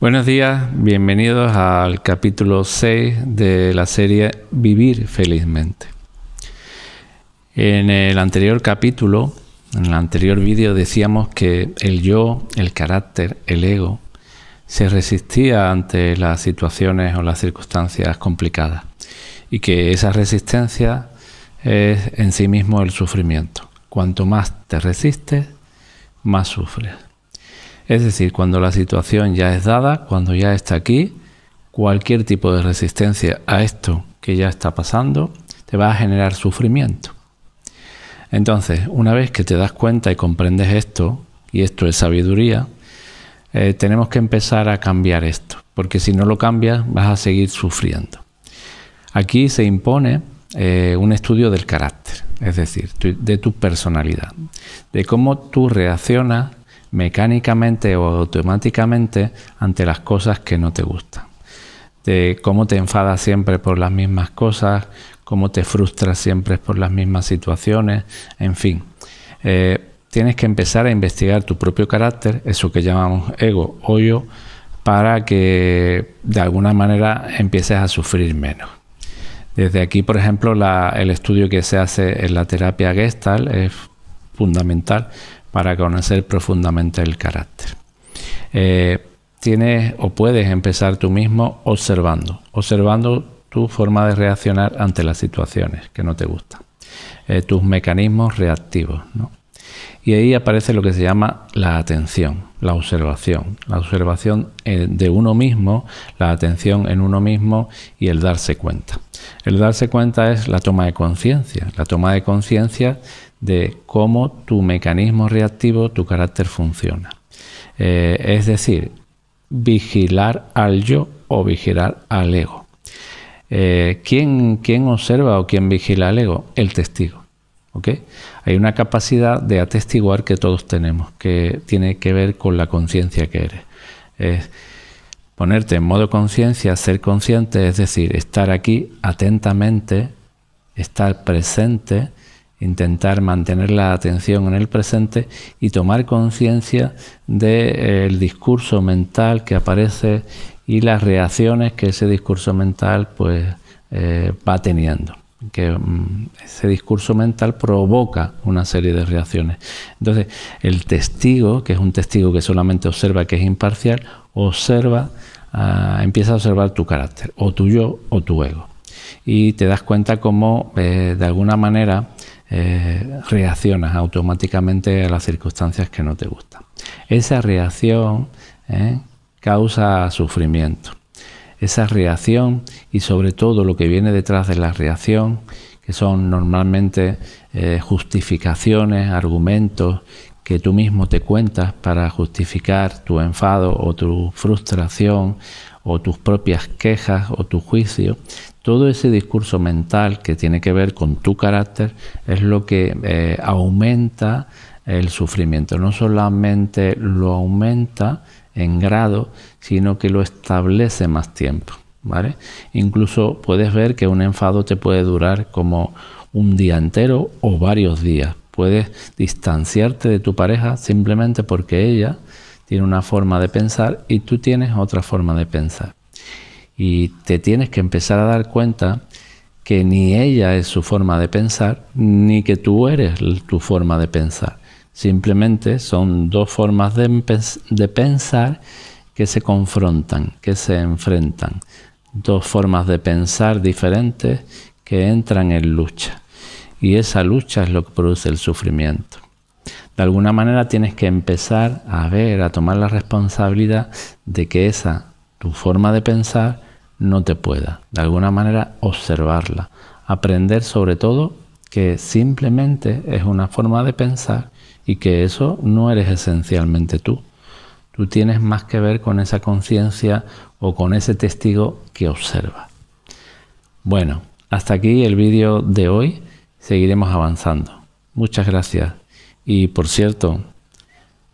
Buenos días, bienvenidos al capítulo 6 de la serie Vivir Felizmente. En el anterior capítulo, en el anterior vídeo, decíamos que el yo, el carácter, el ego, se resistía ante las situaciones o las circunstancias complicadas y que esa resistencia es en sí mismo el sufrimiento. Cuanto más te resistes, más sufres. Es decir, cuando la situación ya es dada, cuando ya está aquí, cualquier tipo de resistencia a esto que ya está pasando te va a generar sufrimiento. Entonces, una vez que te das cuenta y comprendes esto, y esto es sabiduría, tenemos que empezar a cambiar esto, porque si no lo cambias vas a seguir sufriendo. Aquí se impone un estudio del carácter, es decir, de tu personalidad, de cómo tú reaccionas mecánicamente o automáticamente ante las cosas que no te gustan, de cómo te enfadas siempre por las mismas cosas, cómo te frustras siempre por las mismas situaciones, en fin. Tienes que empezar a investigar tu propio carácter, eso que llamamos ego o yo, para que de alguna manera empieces a sufrir menos. Desde aquí, por ejemplo, el estudio que se hace en la terapia Gestalt es fundamental para conocer profundamente el carácter. Tienes o puedes empezar tú mismo observando tu forma de reaccionar ante las situaciones que no te gustan, tus mecanismos reactivos, ¿no? Y ahí aparece lo que se llama la atención, la observación de uno mismo, la atención en uno mismo y el darse cuenta. El darse cuenta es la toma de conciencia de cómo tu mecanismo reactivo, tu carácter funciona. Es decir, vigilar al yo o vigilar al ego. ¿Quién observa o quién vigila al ego? El testigo. ¿Okay? Hay una capacidad de atestiguar que todos tenemos, que tiene que ver con la conciencia que eres. Es ponerte en modo conciencia, ser consciente, es decir, estar aquí atentamente, estar presente, intentar mantener la atención en el presente y tomar conciencia del discurso mental que aparece y las reacciones que ese discurso mental va teniendo. Que ese discurso mental provoca una serie de reacciones. Entonces, el testigo, que es un testigo que solamente observa, que es imparcial, empieza a observar tu carácter, o tu yo o tu ego. Y te das cuenta cómo, de alguna manera, reaccionas automáticamente a las circunstancias que no te gustan. Esa reacción causa sufrimiento. Esa reacción y sobre todo lo que viene detrás de la reacción, que son normalmente justificaciones, argumentos que tú mismo te cuentas para justificar tu enfado o tu frustración o tus propias quejas o tu juicio. Todo ese discurso mental que tiene que ver con tu carácter es lo que aumenta el sufrimiento. No solamente lo aumenta en grado, sino que lo establece más tiempo, ¿vale? Incluso puedes ver que un enfado te puede durar como un día entero o varios días. Puedes distanciarte de tu pareja simplemente porque ella tiene una forma de pensar y tú tienes otra forma de pensar. Y te tienes que empezar a dar cuenta que ni ella es su forma de pensar, ni que tú eres tu forma de pensar. Simplemente son dos formas de pensar que se confrontan, que se enfrentan. Dos formas de pensar diferentes que entran en lucha. Y esa lucha es lo que produce el sufrimiento. De alguna manera tienes que empezar a tomar la responsabilidad de que tu forma de pensar, no te pueda. De alguna manera observarla. Aprender sobre todo que simplemente es una forma de pensar y que eso no eres esencialmente tú. Tú tienes más que ver con esa conciencia o con ese testigo que observa. Bueno, hasta aquí el vídeo de hoy. Seguiremos avanzando. Muchas gracias. Y por cierto,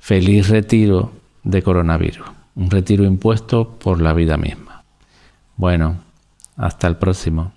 feliz retiro de coronavirus. Un retiro impuesto por la vida misma. Bueno, hasta el próximo.